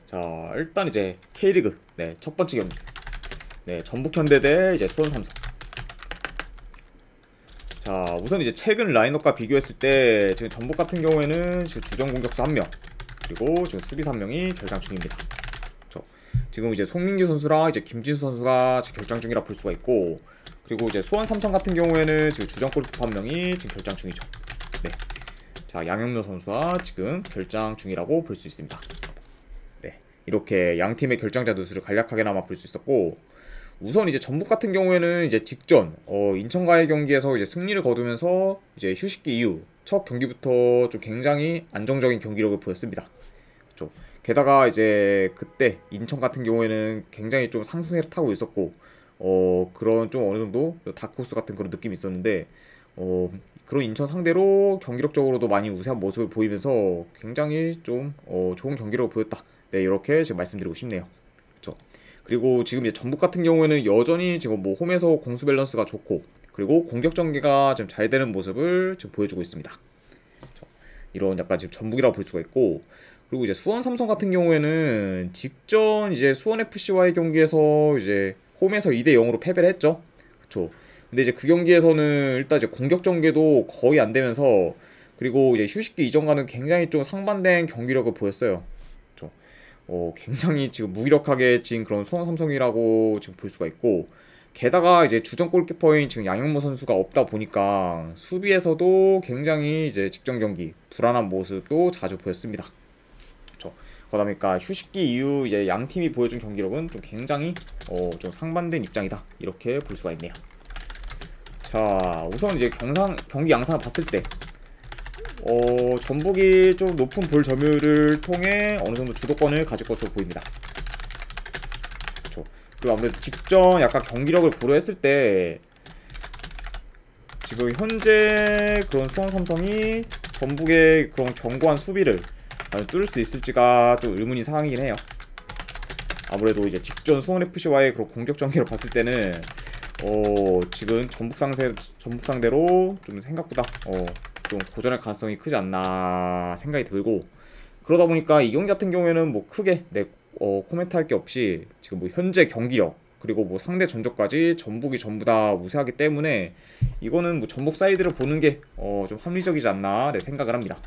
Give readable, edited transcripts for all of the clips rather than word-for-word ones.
자, 일단 이제 K리그 네, 첫 번째 경기. 네, 전북현대 대 이제 수원삼성. 자, 우선 이제 최근 라인업과 비교했을 때 지금 전북 같은 경우에는 지금 주전 공격수 1명, 그리고 지금 수비수 1명이 결장 중입니다. 그렇죠. 지금 이제 송민규 선수랑 이제 김진수 선수가 지금 결장 중이라 볼 수가 있고, 그리고 이제 수원 삼성 같은 경우에는 지금 주전 골키퍼 1명이 지금 결장 중이죠. 네. 자, 양현모 선수와 지금 결장 중이라고 볼 수 있습니다. 네. 이렇게 양 팀의 결장자 누수를 간략하게나마 볼 수 있었고, 우선 이제 전북 같은 경우에는 이제 직전 인천과의 경기에서 이제 승리를 거두면서 이제 휴식기 이후 첫 경기부터 좀 굉장히 안정적인 경기력을 보였습니다. 그렇죠. 게다가 이제 그때 인천 같은 경우에는 굉장히 좀 상승세를 타고 있었고, 그런 좀 어느 정도 다크호스 같은 그런 느낌이 있었는데, 그런 인천 상대로 경기력적으로도 많이 우세한 모습을 보이면서 굉장히 좀 좋은 경기력을 보였다. 네, 이렇게 지금 말씀드리고 싶네요. 그렇죠. 그리고 지금 이제 전북 같은 경우에는 여전히 지금 뭐 홈에서 공수 밸런스가 좋고, 그리고 공격 전개가 좀 잘 되는 모습을 지금 보여주고 있습니다. 이런 약간 지금 전북이라고 볼 수가 있고, 그리고 이제 수원 삼성 같은 경우에는 직전 이제 수원 FC와의 경기에서 이제 홈에서 2대 0으로 패배를 했죠. 그렇죠. 근데 이제 그 경기에서는 일단 이제 공격 전개도 거의 안 되면서, 그리고 이제 휴식기 이전과는 굉장히 좀 상반된 경기력을 보였어요. 굉장히 지금 무기력하게 진 그런 수원 삼성이라고 지금 볼 수가 있고, 게다가 이제 주전 골키퍼인 지금 양현모 선수가 없다 보니까 수비에서도 굉장히 이제 직전 경기 불안한 모습도 자주 보였습니다. 그렇죠. 그러다 보니까 휴식기 이후 이제 양 팀이 보여준 경기력은 좀 굉장히 좀 상반된 입장이다, 이렇게 볼 수가 있네요. 자, 우선 이제 경기 양상을 봤을 때 전북이 좀 높은 볼 점유율을 통해 어느 정도 주도권을 가질 것으로 보입니다. 그렇죠. 그리고 아무래도 직전 약간 경기력을 고려했을 때 지금 현재 그런 수원 삼성이 전북의 그런 견고한 수비를 뚫을 수 있을지가 좀 의문인 상황이긴 해요. 아무래도 이제 직전 수원 FC와의 그런 공격 전개를 봤을 때는 지금 전북 상대로 좀 생각보다 좀 고전할 가능성이 크지 않나 생각이 들고, 그러다 보니까 이 경기 같은 경우에는 뭐 크게 코멘트 할 게 없이 지금 뭐 현재 경기력, 그리고 뭐 상대 전적까지 전북이 전부 다 우세하기 때문에 이거는 뭐 전북 사이드를 보는 게 좀 합리적이지 않나 생각을 합니다.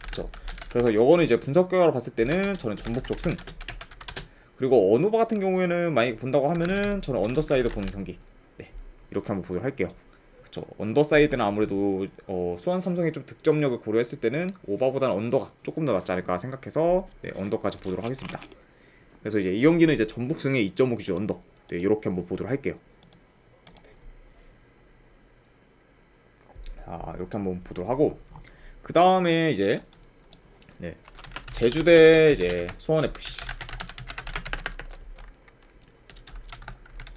그렇죠. 그래서 요거는 이제 분석 결과로 봤을 때는 저는 전북 쪽 승. 그리고 언오버 같은 경우에는 만약에 본다고 하면은 저는 언더사이드 보는 경기. 네, 이렇게 한번 보도록 할게요. 그쵸. 언더사이드는 아무래도 수원 삼성이 좀 득점력을 고려했을 때는 오버보다는 언더가 조금 더 낫지 않을까 생각해서 네, 언더까지 보도록 하겠습니다. 그래서 이제 이 경기는 이제 전북승의 2.5 기준 언더. 네, 이렇게 한번 보도록 할게요. 자, 이렇게 한번 보도록 하고, 그 다음에 이제 네, 제주대 이제 수원 FC.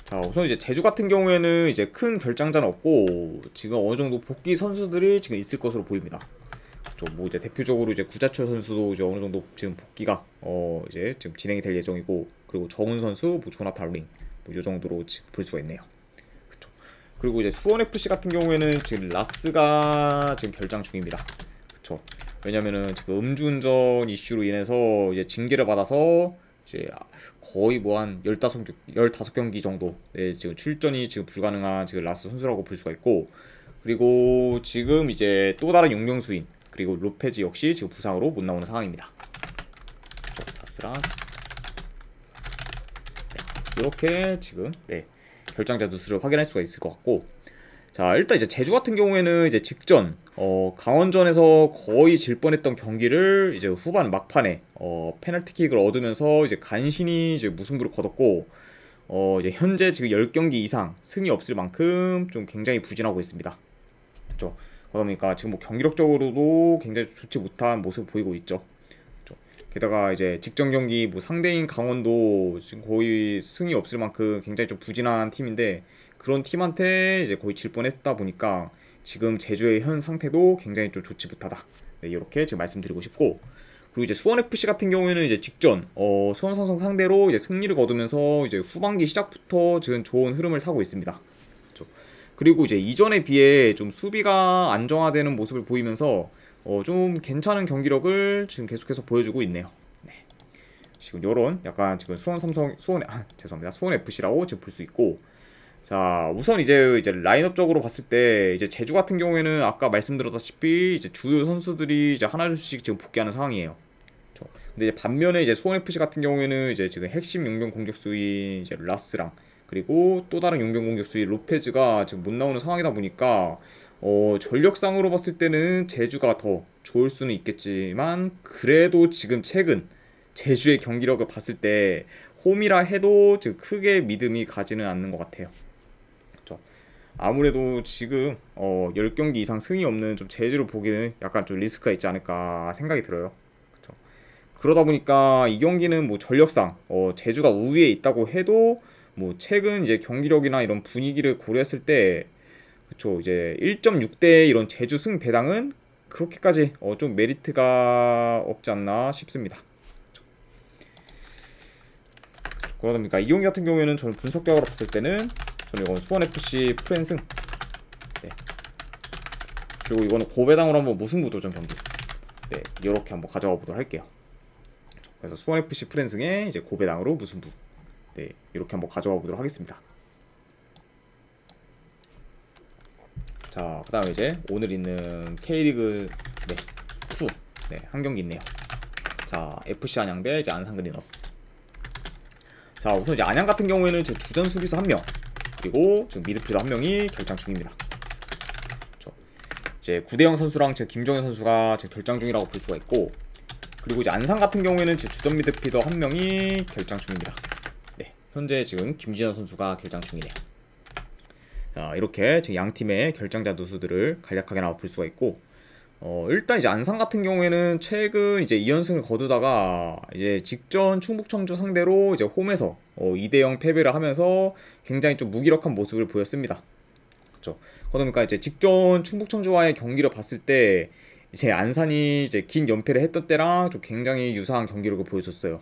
자, 우선 이제 제주 같은 경우에는 이제 큰 결장자는 없고 지금 어느 정도 복귀 선수들이 지금 있을 것으로 보입니다. 뭐 이제 대표적으로 이제 구자철 선수도 이제 어느 정도 지금 복귀가 이제 지금 진행이 될 예정이고, 그리고 정훈 선수, 뭐 조나탄 링, 뭐 이 정도로 지금 볼 수가 있네요. 그쵸. 그리고 이제 수원 FC 같은 경우에는 지금 라스가 지금 결장 중입니다. 그쵸. 왜냐면은 지금 음주운전 이슈로 인해서 이제 징계를 받아서 이제 거의 뭐 한 15경기 정도 지금 출전이 지금 불가능한 지금 라스 선수라고 볼 수가 있고, 그리고 지금 이제 또 다른 용명수인 그리고 로페즈 역시 지금 부상으로 못 나오는 상황입니다. 라스랑 이렇게 지금 결장자 누수를 확인할 수가 있을 것 같고, 자, 일단 이제 제주 같은 경우에는 이제 직전 강원전에서 거의 질 뻔했던 경기를 이제 후반 막판에 페널티킥을 얻으면서 이제 간신히 이제 무승부를 거뒀고, 이제 현재 지금 10경기 이상 승이 없을 만큼 좀 굉장히 부진하고 있습니다. 그렇죠. 그러다 보니까 지금 뭐 경기력적으로도 굉장히 좋지 못한 모습을 보이고 있죠. 그렇죠. 게다가 이제 직전 경기 뭐 상대인 강원도 지금 거의 승이 없을 만큼 굉장히 좀 부진한 팀인데, 그런 팀한테 이제 거의 질 뻔했다 보니까 지금 제주의 현 상태도 굉장히 좀 좋지 못하다. 네, 이렇게 지금 말씀드리고 싶고, 그리고 이제 수원 FC 같은 경우에는 이제 직전 수원 삼성 상대로 이제 승리를 거두면서 이제 후반기 시작부터 지금 좋은 흐름을 타고 있습니다. 그렇죠. 그리고 이제 이전에 비해 좀 수비가 안정화되는 모습을 보이면서 좀 괜찮은 경기력을 지금 계속해서 보여주고 있네요. 네. 지금 요런 약간 지금 죄송합니다. 수원 FC라고 지금 볼 수 있고, 자, 우선 이제 라인업적으로 봤을 때 이제 제주 같은 경우에는 아까 말씀드렸다시피 이제 주요 선수들이 이제 하나둘씩 지금 복귀하는 상황이에요. 근데 이제 반면에 이제 수원 FC 같은 경우에는 이제 지금 핵심 용병 공격수인 이제 라스랑, 그리고 또 다른 용병 공격수인 로페즈가 지금 못 나오는 상황이다 보니까 전력상으로 봤을 때는 제주가 더 좋을 수는 있겠지만, 그래도 지금 최근 제주의 경기력을 봤을 때 홈이라 해도 지금 크게 믿음이 가지는 않는 것 같아요. 그렇죠? 아무래도 지금 10경기 이상 승이 없는 좀 제주를 보기는 약간 좀 리스크가 있지 않을까 생각이 들어요. 그렇죠? 그러다 보니까 이 경기는 뭐 전력상 제주가 우위에 있다고 해도 뭐 최근 이제 경기력이나 이런 분위기를 고려했을 때, 그쵸, 이제 1.6대 이런 제주 승 배당은 그렇게까지 좀 메리트가 없지 않나 싶습니다. 그러다 보니까 이 경기 같은 경우에는 저는 분석 결과로 봤을 때는 저는 이건 수원FC 프랜승, 네. 그리고 이거는 고배당으로 한번 무승부 도전 경기, 네, 이렇게 한번 가져가 보도록 할게요. 그래서 수원FC 프랜승에 이제 고배당으로 무승부, 네, 이렇게 한번 가져가 보도록 하겠습니다. 자, 그 다음에 이제 오늘 있는 K리그 2, 네, 한 경기 있네요. 자, FC 안양 대 이제 안산 그리너스. 자, 우선 이제 안양 같은 경우에는 지금 주전 수비수 1명, 그리고 지금 미드필더 1명이 결장 중입니다. 그렇죠. 이제 구대영 선수랑 지금 김정현 선수가 지금 결장 중이라고 볼 수가 있고, 그리고 이제 안산 같은 경우에는 지금 주전 미드필더 1명이 결장 중입니다. 네, 현재 지금 김진현 선수가 결장 중이네요. 자, 이렇게 지금 양 팀의 결장자 누수들을 간략하게 나와 볼 수가 있고, 일단 이제 안산 같은 경우에는 최근 이제 2연승을 거두다가 이제 직전 충북 청주 상대로 이제 홈에서 2대0 패배를 하면서 굉장히 좀 무기력한 모습을 보였습니다. 그렇죠. 그러니까 이제 직전 충북 청주와의 경기를 봤을 때 이제 안산이 이제 긴 연패를 했던 때랑 좀 굉장히 유사한 경기력을 보여줬어요.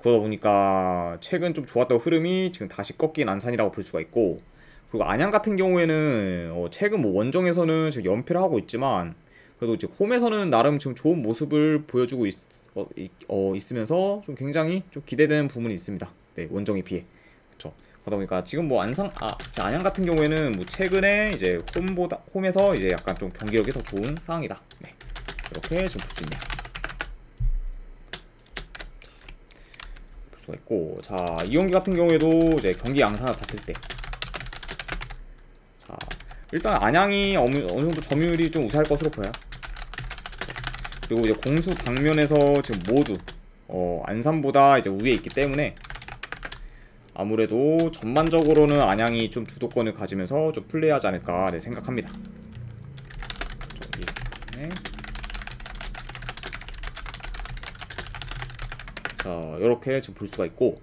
그러다 보니까 최근 좀 좋았던 흐름이 지금 다시 꺾인 안산이라고 볼 수가 있고, 그리고 안양 같은 경우에는 최근 뭐 원정에서는 지금 연패를 하고 있지만, 그래도 지금 홈에서는 나름 지금 좋은 모습을 보여주고 있으면서 좀 굉장히 좀 기대되는 부분이 있습니다. 네, 원정에 비해. 그렇죠. 그러다 보니까 지금 뭐 안양 같은 경우에는 뭐 최근에 이제 홈에서 이제 약간 좀 경기력이 더 좋은 상황이다. 네, 이렇게 지금 볼 수 있네요. 볼 수가 있고, 자, 이 경기 같은 경우에도 이제 경기 양상을 봤을 때, 자, 일단 안양이 어느 정도 점유율이 좀 우세할 것으로 보여요. 그리고 이제 공수 방면에서 지금 모두 안산보다 이제 우위에 있기 때문에 아무래도 전반적으로는 안양이 좀 주도권을 가지면서 좀 플레이하지 않을까, 네, 생각합니다. 네. 자, 이렇게 지금 볼 수가 있고,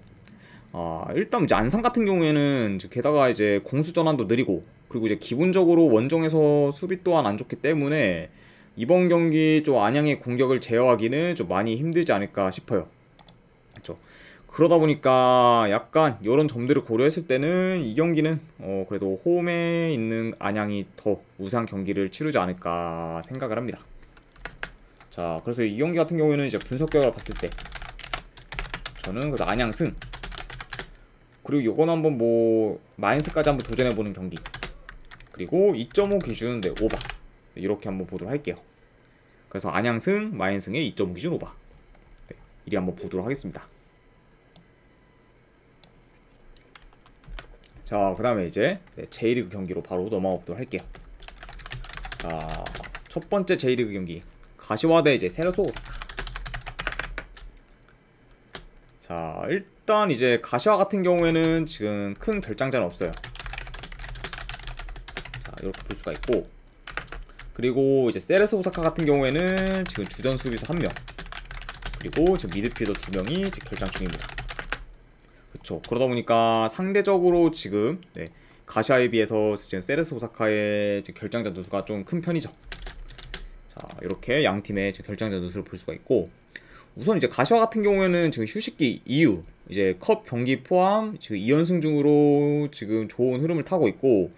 일단 이제 안산 같은 경우에는 게다가 이제 공수 전환도 느리고, 그리고 이제 기본적으로 원정에서 수비 또한 안 좋기 때문에 이번 경기 좀 안양의 공격을 제어하기는 좀 많이 힘들지 않을까 싶어요. 그렇죠. 그러다 보니까 약간 이런 점들을 고려했을 때는 이 경기는 그래도 홈에 있는 안양이 더 우세한 경기를 치르지 않을까 생각을 합니다. 자, 그래서 이 경기 같은 경우에는 이제 분석 결과를 봤을 때 저는 그래도 안양 승, 그리고 이건 한번 뭐 마인스까지 한번 도전해보는 경기, 그리고 2.5 기준 오바, 이렇게 한번 보도록 할게요. 그래서 안양승, 마인승의 2.5 기준 오바, 네, 이리 한번 보도록 하겠습니다. 자, 그 다음에 이제 J리그 경기로 바로 넘어가 보도록 할게요. 자, 첫 번째 J리그 경기, 가시와 대 이제 세레소 오사카. 자, 일단 이제 가시와 같은 경우에는 지금 큰 결장자는 없어요. 자, 이렇게 볼 수가 있고, 그리고 이제 세레스 오사카 같은 경우에는 지금 주전 수비수 1명, 그리고 지금 미드필더 2명이 지금 결장 중입니다. 그쵸. 그러다 보니까 상대적으로 지금 가시아에 비해서 지금 세레스 오사카의 결장자 누수가 좀 큰 편이죠. 자, 이렇게 양 팀의 결장자 누수를 볼 수가 있고, 우선 이제 가시와 같은 경우에는 지금 휴식기 이후 이제 컵 경기 포함 지금 2연승 중으로 지금 좋은 흐름을 타고 있고,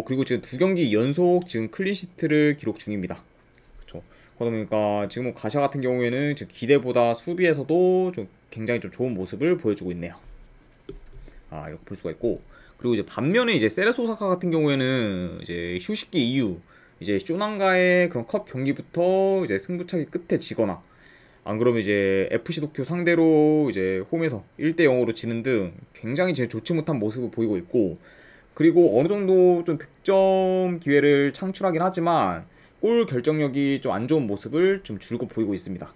그리고 지금 2경기 연속 지금 클린시트를 기록 중입니다. 그쵸. 그러다 보니까 지금 가시아 같은 경우에는 지금 기대보다 수비에서도 좀 굉장히 좀 좋은 모습을 보여주고 있네요. 이렇게 볼 수가 있고, 그리고 이제 반면에 이제 세레소 오사카 같은 경우에는 이제 휴식기 이후 이제 쇼난과의 그런 컵 경기부터 이제 승부차기 끝에 지거나, 안 그러면 이제 FC 도쿄 상대로 이제 홈에서 1대 0으로 지는 등 굉장히 이제 좋지 못한 모습을 보이고 있고, 그리고 어느 정도 좀 득점 기회를 창출하긴 하지만 골 결정력이 좀 안 좋은 모습을 좀 줄곧 보이고 있습니다.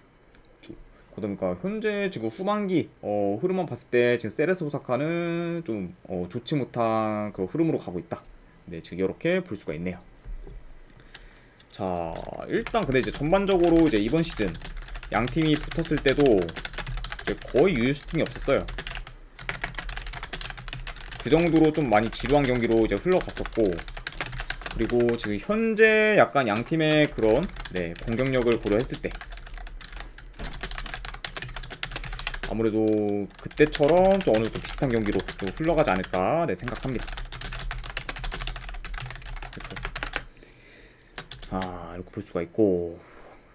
그러니까 현재 지금 후반기 흐름만 봤을 때 지금 세레소 오사카는 좀 좋지 못한 그 흐름으로 가고 있다. 네, 지금 이렇게 볼 수가 있네요. 자, 일단 근데 이제 전반적으로 이제 이번 시즌 양 팀이 붙었을 때도 이제 거의 유효슈팅이 없었어요. 그 정도로 좀 많이 지루한 경기로 이제 흘러갔었고, 그리고 지금 현재 약간 양 팀의 그런 공격력을 고려했을 때 아무래도 그때처럼 좀 어느 정도 비슷한 경기로 좀 흘러가지 않을까 생각합니다. 이렇게 볼 수가 있고,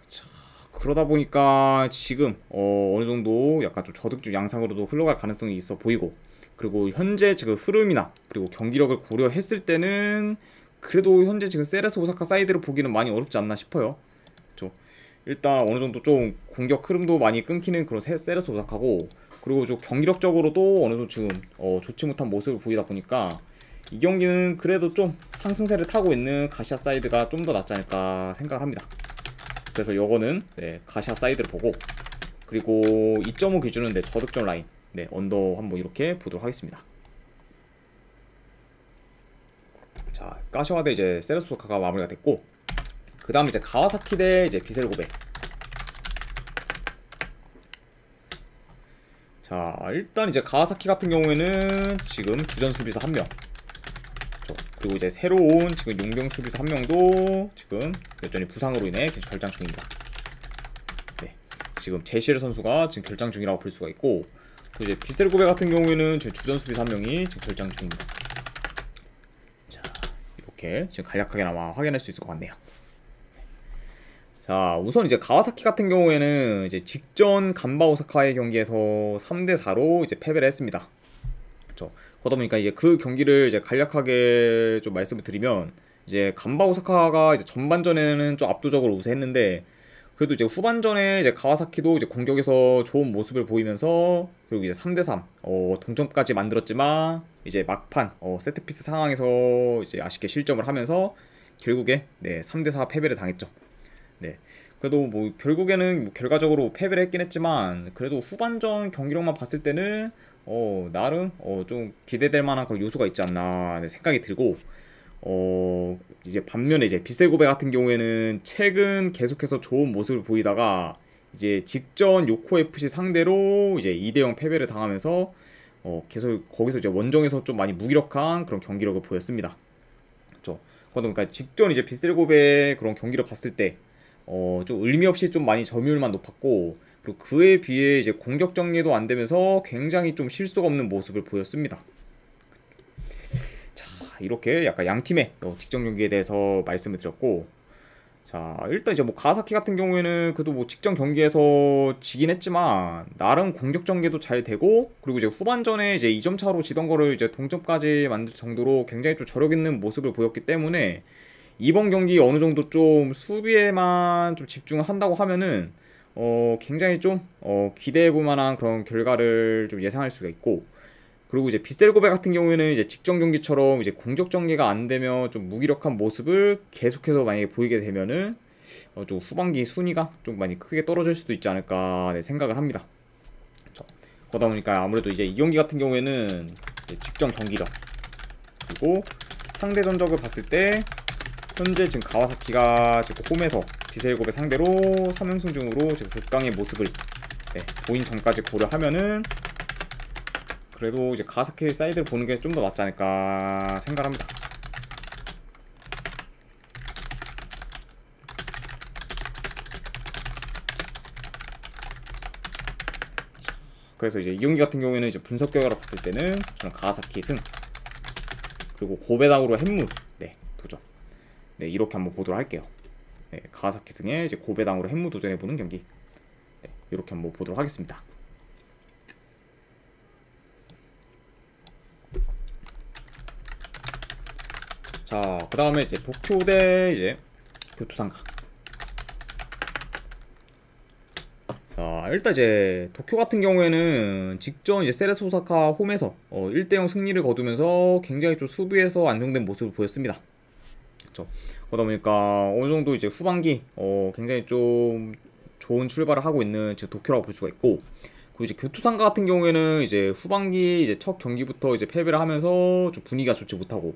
자, 그러다 보니까 지금 어느 정도 약간 좀 저득점 양상으로도 흘러갈 가능성이 있어 보이고, 그리고 현재 지금 흐름이나 그리고 경기력을 고려했을 때는 그래도 현재 지금 세레소 오사카 사이드를 보기는 많이 어렵지 않나 싶어요. 일단 어느 정도 좀 공격 흐름도 많이 끊기는 그런 세레소 오사카고, 그리고 좀 경기력적으로도 어느 정도 지금 좋지 못한 모습을 보이다 보니까 이 경기는 그래도 좀 상승세를 타고 있는 가시아 사이드가 좀 더 낫지 않을까 생각을 합니다. 그래서 요거는 가시아 사이드를 보고, 그리고 2.5 기준은 저득점 라인 언더 한번 이렇게 보도록 하겠습니다. 자, 가시와 대 이제 세레소 오사카가 마무리가 됐고, 그 다음 이제 가와사키 대 이제 비셀 고베. 자, 일단 이제 가와사키 같은 경우에는 지금 주전 수비수 1명, 그리고 이제 새로운 지금 용병 수비수 1명도 지금 여전히 부상으로 인해 지금 결장 중입니다. 지금 제시엘 선수가 지금 결장 중이라고 볼 수가 있고, 또 이제 비셀 고베 같은 경우에는 지금 주전 수비수 1명이 지금 결장 중입니다. 자, 이렇게 지금 간략하게나마 확인할 수 있을 것 같네요. 자, 우선 이제 가와사키 같은 경우에는 이제 직전 간바 오사카의 경기에서 3대4로 이제 패배를 했습니다. 그렇죠. 그러다 보니까 이제 그 경기를 이제 간략하게 좀 말씀을 드리면, 이제 간바 오사카가 이제 전반전에는 좀 압도적으로 우세했는데, 그래도 이제 후반전에 이제 가와사키도 이제 공격에서 좋은 모습을 보이면서, 그리고 이제 3대3 동점까지 만들었지만 이제 막판 세트피스 상황에서 이제 아쉽게 실점을 하면서 결국에 3대4 패배를 당했죠. 그래도 뭐 결국에는 뭐 결과적으로 패배를 했긴 했지만, 그래도 후반전 경기력만 봤을 때는 나름 좀 기대될 만한 그런 요소가 있지 않나 생각이 들고, 이제 반면에 이제 비셀 고베 같은 경우에는 최근 계속해서 좋은 모습을 보이다가 이제 직전 요코 FC 상대로 이제 2대0 패배를 당하면서 계속 거기서 이제 원정에서 좀 많이 무기력한 그런 경기력을 보였습니다. 그렇죠. 그러니까 직전 이제 비셀 고베 그런 경기를 봤을 때 좀 의미 없이 좀 많이 점유율만 높았고, 그리고 그에 비해 이제 공격 정리도 안 되면서 굉장히 좀 실수가 없는 모습을 보였습니다. 자, 이렇게 약간 양 팀의 직전 경기에 대해서 말씀을 드렸고, 자, 일단 이제 뭐 가와사키 같은 경우에는 그래도 뭐 직전 경기에서 지긴 했지만 나름 공격 전개도 잘 되고, 그리고 이제 후반전에 이제 2점 차로 지던 거를 이제 동점까지 만들 정도로 굉장히 좀 저력 있는 모습을 보였기 때문에 이번 경기 어느 정도 좀 수비에만 좀 집중을 한다고 하면은 굉장히 좀 기대해볼 만한 그런 결과를 좀 예상할 수가 있고, 그리고 이제 비셀 고베 같은 경우에는 이제 직전 경기처럼 이제 공격 전개가 안 되면 좀 무기력한 모습을 계속해서 만약에 보이게 되면은 좀 후반기 순위가 좀 많이 크게 떨어질 수도 있지 않을까 생각을 합니다. 그러다 보니까 아무래도 이제 이 경기 같은 경우에는 직전 경기력, 그리고 상대 전적을 봤을 때 현재 지금 가와사키가 지금 홈에서 비셀 고베 상대로 3연승 중으로 지금 극강의 모습을 보인 전까지 고려하면은 그래도 이제 가와사키 사이드를 보는 게 좀 더 낫지 않을까 생각합니다. 그래서 이제 이 경기 같은 경우에는 이제 분석 결과를 봤을 때는 저는 가와사키 승, 그리고 고베당으로 햄무 도전, 이렇게 한번 보도록 할게요. 가와사키 승에 이제 고베당으로 햄무 도전해보는 경기, 이렇게 한번 보도록 하겠습니다. 자, 그 다음에 이제 도쿄 대 이제 교토상가. 자, 일단 이제 도쿄 같은 경우에는 직전 이제 세레스 오사카 홈에서 1대0 승리를 거두면서 굉장히 좀 수비에서 안정된 모습을 보였습니다. 그렇죠. 그러다 보니까 어느 정도 이제 후반기 굉장히 좀 좋은 출발을 하고 있는 지금 도쿄라고 볼 수가 있고, 그리고 이제 교토상가 같은 경우에는 이제 후반기 이제 첫 경기부터 이제 패배를 하면서 좀 분위기가 좋지 못하고,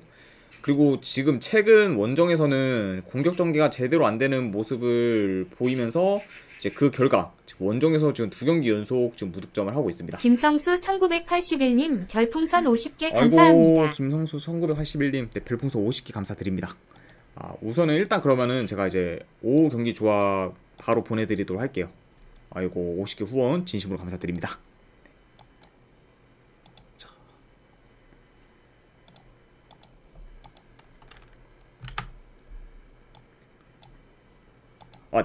그리고 지금 최근 원정에서는 공격 전개가 제대로 안 되는 모습을 보이면서 이제 그 결과 지금 원정에서 지금 2경기 연속 지금 무득점을 하고 있습니다. 김성수 1981님 별풍선 50개 아이고, 감사합니다. 김성수 1981님 네, 별풍선 50개 감사드립니다. 우선은 일단 그러면은 제가 이제 오후 경기 조합 바로 보내드리도록 할게요. 아이고, 50개 후원 진심으로 감사드립니다.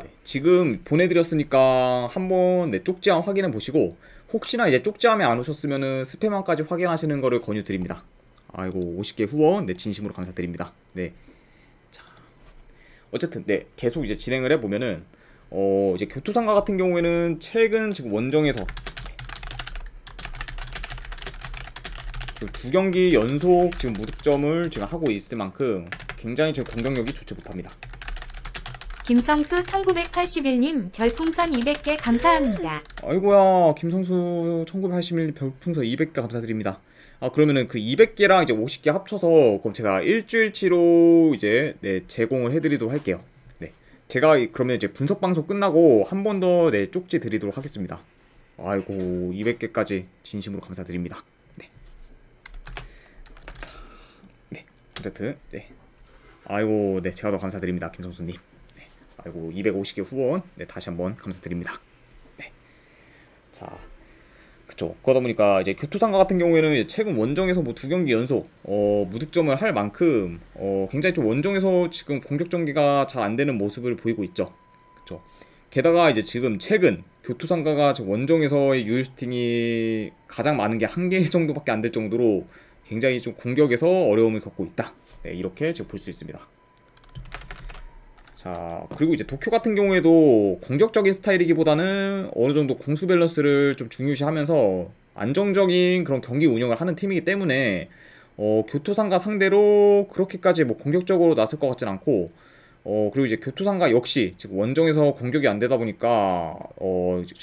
네. 지금 보내드렸으니까 한번 쪽지함 확인해 보시고, 혹시나 이제 쪽지함에 안 오셨으면은 스팸함까지 확인하시는 거를 권유드립니다. 아이고, 50개 후원 진심으로 감사드립니다. 네. 자, 어쨌든 계속 이제 진행을 해보면은 이제 교토상가 같은 경우에는 최근 지금 원정에서 지금 2경기 연속 지금 무득점을 지금 하고 있을 만큼 굉장히 지금 공격력이 좋지 못합니다. 김성수 1981님 별풍선 200개 감사합니다. 아이고야, 김성수 1981님 별풍선 200개 감사드립니다. 그러면은 그 200개랑 이제 50개 합쳐서 그럼 제가 일주일치로 이제 제공을 해드리도록 할게요. 네, 제가 그러면 이제 분석 방송 끝나고 한 번 더 쪽지 드리도록 하겠습니다. 아이고, 200개까지 진심으로 감사드립니다. 네, 어쨌든 아이고, 제가 더 감사드립니다, 김성수님. 아이고, 250개 후원 다시 한번 감사드립니다. 자, 그쵸. 그러다 보니까 이제 교토상가 같은 경우에는 이제 최근 원정에서 뭐 2경기 연속 무득점을 할 만큼 굉장히 좀 원정에서 지금 공격 전개가 잘 안 되는 모습을 보이고 있죠. 그쵸. 게다가 이제 지금 최근 교토상가가 지금 원정에서의 유효 슈팅이 가장 많은 게 1개 정도밖에 안 될 정도로 굉장히 좀 공격에서 어려움을 겪고 있다. 이렇게 지금 볼 수 있습니다. 자, 그리고 이제 도쿄 같은 경우에도 공격적인 스타일이기보다는 어느 정도 공수 밸런스를 좀 중요시하면서 안정적인 그런 경기 운영을 하는 팀이기 때문에 교토상가 상대로 그렇게까지 뭐 공격적으로 나설 것 같진 않고, 그리고 이제 교토상가 역시 지금 원정에서 공격이 안 되다 보니까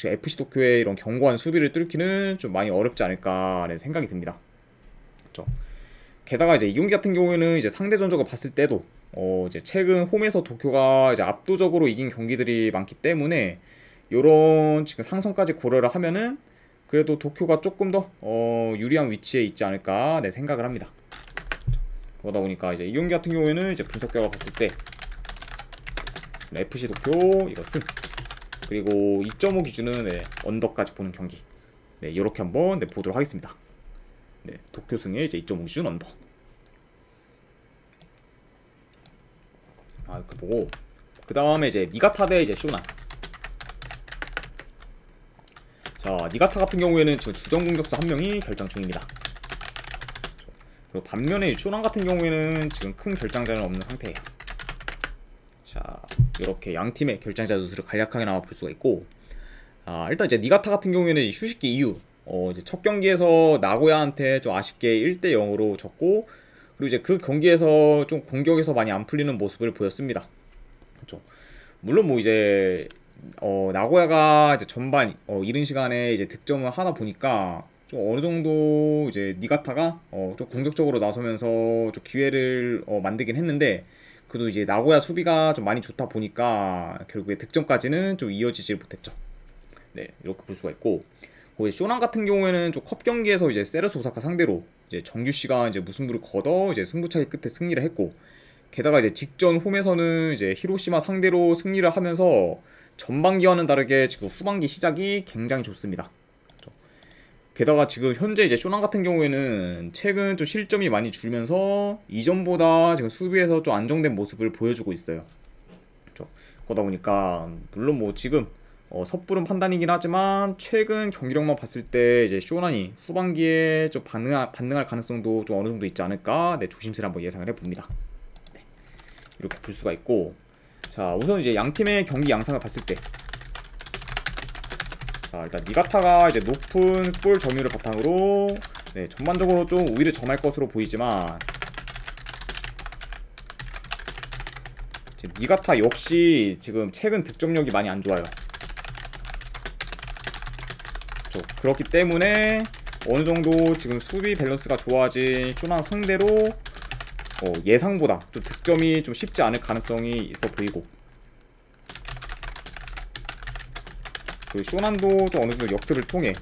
FC 도쿄의 이런 견고한 수비를 뚫기는 좀 많이 어렵지 않을까라는 생각이 듭니다. 그렇죠. 게다가 이제 이 경기 같은 경우에는 이제 상대 전적을 봤을 때도 이제 최근 홈에서 도쿄가 이제 압도적으로 이긴 경기들이 많기 때문에 요런 지금 상성까지 고려를 하면은 그래도 도쿄가 조금 더 유리한 위치에 있지 않을까 생각을 합니다. 그러다 보니까 이제 이 경기 같은 경우에는 이제 분석 결과 봤을 때 FC 도쿄 이거 승, 그리고 2.5 기준은 언더까지 보는 경기 요렇게 한번 보도록 하겠습니다. 도쿄 승에 이제 2.5 기준 언더. 이렇게 보고, 그 다음에 이제 니가타 대 이제 쇼난. 자, 니가타 같은 경우에는 지금 주전 공격수 1명이 결장 중입니다. 그리고 반면에 쇼난 같은 경우에는 지금 큰 결장자는 없는 상태예요. 자, 이렇게 양 팀의 결장자 누수를 간략하게 나와 볼 수가 있고, 일단 이제 니가타 같은 경우에는 휴식기 이후 이제 첫 경기에서 나고야한테 좀 아쉽게 1대0으로 졌고, 그리고 이제 그 경기에서 좀 공격에서 많이 안 풀리는 모습을 보였습니다. 그렇죠. 물론 뭐 이제 나고야가 이제 전반 이른 시간에 이제 득점을 하다 보니까 좀 어느 정도 이제 니가타가 좀 공격적으로 나서면서 좀 기회를 만들긴 했는데, 그래도 이제 나고야 수비가 좀 많이 좋다 보니까 결국에 득점까지는 좀 이어지질 못했죠. 이렇게 볼 수가 있고, 쇼난 같은 경우에는 좀 컵 경기에서 이제 세레스 오사카 상대로 이제 정규 시간 이제 무승부를 거둬 이제 승부차기 끝에 승리를 했고, 게다가 이제 직전 홈에서는 이제 히로시마 상대로 승리를 하면서 전반기와는 다르게 지금 후반기 시작이 굉장히 좋습니다. 게다가 지금 현재 이제 쇼난 같은 경우에는 최근 좀 실점이 많이 줄면서 이전보다 지금 수비에서 좀 안정된 모습을 보여주고 있어요. 그러다 보니까 물론 뭐 지금 섣부른 판단이긴 하지만 최근 경기력만 봤을 때 이제 쇼난이 후반기에 좀 반등할 가능성도 좀 어느 정도 있지 않을까 조심스레 한번 예상을 해봅니다. 이렇게 볼 수가 있고, 자 우선 이제 양 팀의 경기 양상을 봤을 때, 자 일단 니가타가 이제 높은 골 점유율을 바탕으로 네, 전반적으로 좀 우위를 점할 것으로 보이지만, 니가타 역시 지금 최근 득점력이 많이 안 좋아요. 그렇기 때문에 어느 정도 지금 수비 밸런스가 좋아진 쇼난 상대로 예상보다 좀 득점이 좀 쉽지 않을 가능성이 있어 보이고, 그 쇼난도 좀 어느 정도 역습을 통해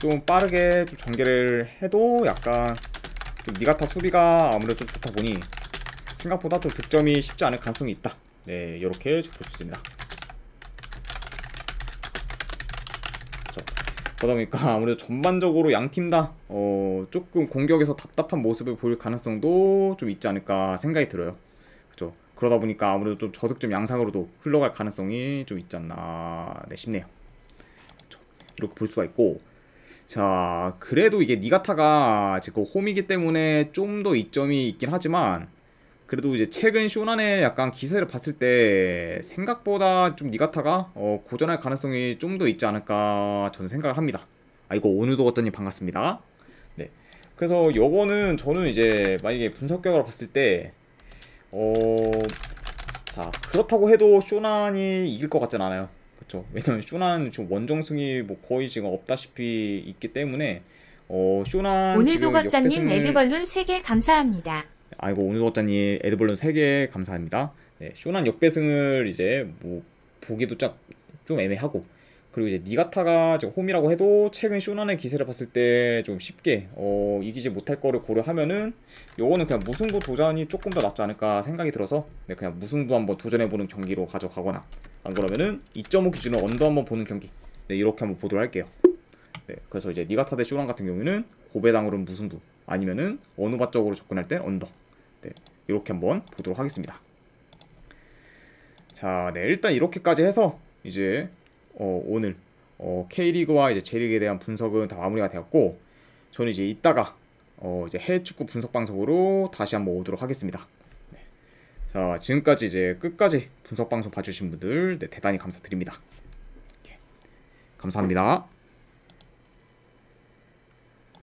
좀 빠르게 좀 전개를 해도 약간 좀 니가타 수비가 아무래도 좀 좋다 보니 생각보다 좀 득점이 쉽지 않을 가능성이 있다. 네, 이렇게 볼 수 있습니다. 그러다 보니까 아무래도 전반적으로 양 팀 다 조금 공격에서 답답한 모습을 보일 가능성도 좀 있지 않을까 생각이 들어요. 그죠? 그러다 보니까 아무래도 좀 저득점 양상으로도 흘러갈 가능성이 좀 있지 않나 네, 싶네요. 그죠? 이렇게 볼 수가 있고, 자 그래도 이게 니가타가 지금 홈이기 때문에 좀 더 이점이 있긴 하지만, 그래도 이제 최근 쇼난의 약간 기세를 봤을 때 생각보다 좀 니가타가 고전할 가능성이 좀 더 있지 않을까 저는 생각을 합니다. 아이고 오늘도 어떠님 반갑습니다. 네, 그래서 요거는 저는 이제 만약에 분석 결과를 봤을 때 자 그렇다고 해도 쇼난이 이길 것 같진 않아요. 그쵸? 왜냐면 쇼난 지금 원정승이 뭐 거의 지금 없다시피 있기 때문에 쇼난 오늘도 지금 거짜님 역배승을 에드벌룬 3개 감사합니다. 아이고 오늘 거짜님 에드벌룬 3개 감사합니다. 네, 쇼난 역배승을 이제 뭐 보기도 좀 애매하고, 그리고 이제 니가타가 지금 홈이라고 해도 최근 쇼난의 기세를 봤을 때 좀 쉽게 이기지 못할 거를 고려하면은 요거는 그냥 무승부 도전이 조금 더 낫지 않을까 생각이 들어서 네, 그냥 무승부 한번 도전해보는 경기로 가져가거나, 안 그러면은 2.5 기준으로 언더 한번 보는 경기, 네, 이렇게 한번 보도록 할게요. 네, 그래서 이제 니가타 대 쇼난 같은 경우에는 고배당으로는 무승부, 아니면은 어느 바적으로 접근할 땐 언더, 네, 이렇게 한번 보도록 하겠습니다. 자, 네, 일단 이렇게까지 해서 이제 오늘 K리그와 이제 J리그에 대한 분석은 다 마무리가 되었고, 저는 이제 이따가 이제 해외 축구 분석 방송으로 다시 한번 오도록 하겠습니다. 네. 자, 지금까지 이제 끝까지 분석 방송 봐주신 분들 네, 대단히 감사드립니다. 네, 감사합니다.